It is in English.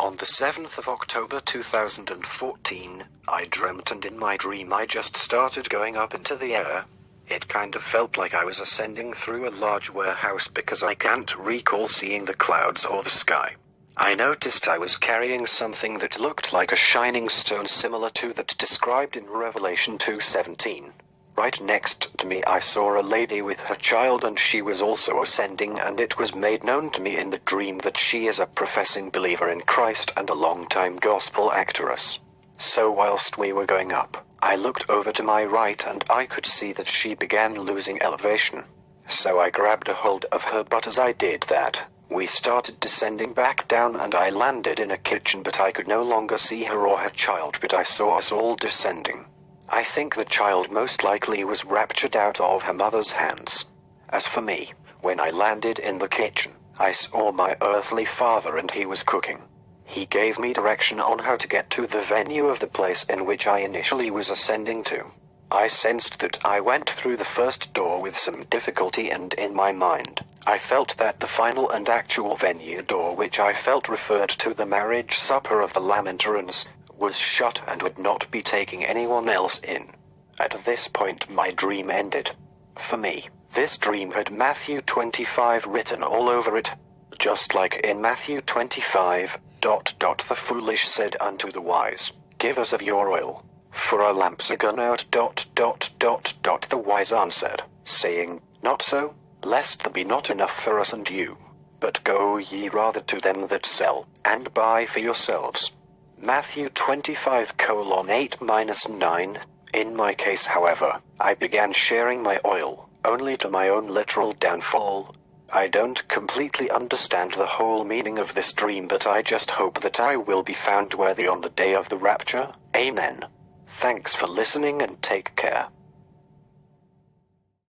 On the 7th of October 2014, I dreamt, and in my dream I just started going up into the air. It kind of felt like I was ascending through a large warehouse because I can't recall seeing the clouds or the sky. I noticed I was carrying something that looked like a shining stone similar to that described in Revelation 2:17. Right next to me I saw a lady with her child, and she was also ascending, and it was made known to me in the dream that she is a professing believer in Christ and a long-time gospel actress. So whilst we were going up, I looked over to my right and I could see that she began losing elevation. So I grabbed a hold of her, but as I did that, we started descending back down and I landed in a kitchen, but I could no longer see her or her child, but I saw us all descending. I think the child most likely was raptured out of her mother's hands. As for me, when I landed in the kitchen, I saw my earthly father and he was cooking. He gave me direction on how to get to the venue of the place in which I initially was ascending to. I sensed that I went through the first door with some difficulty, and in my mind, I felt that the final and actual venue door, which I felt referred to the marriage supper of the Lamentarans, was shut and would not be taking anyone else in. At this point my dream ended. For me, this dream had Matthew 25 written all over it. Just like in Matthew 25, the foolish said unto the wise, Give us of your oil, for our lamps are gone out. The wise answered, saying, Not so, lest there be not enough for us and you. But go ye rather to them that sell, and buy for yourselves. Matthew 25:8-9. In my case, however, I began sharing my oil, only to my own literal downfall. I don't completely understand the whole meaning of this dream, but I just hope that I will be found worthy on the day of the rapture. Amen. Thanks for listening and take care.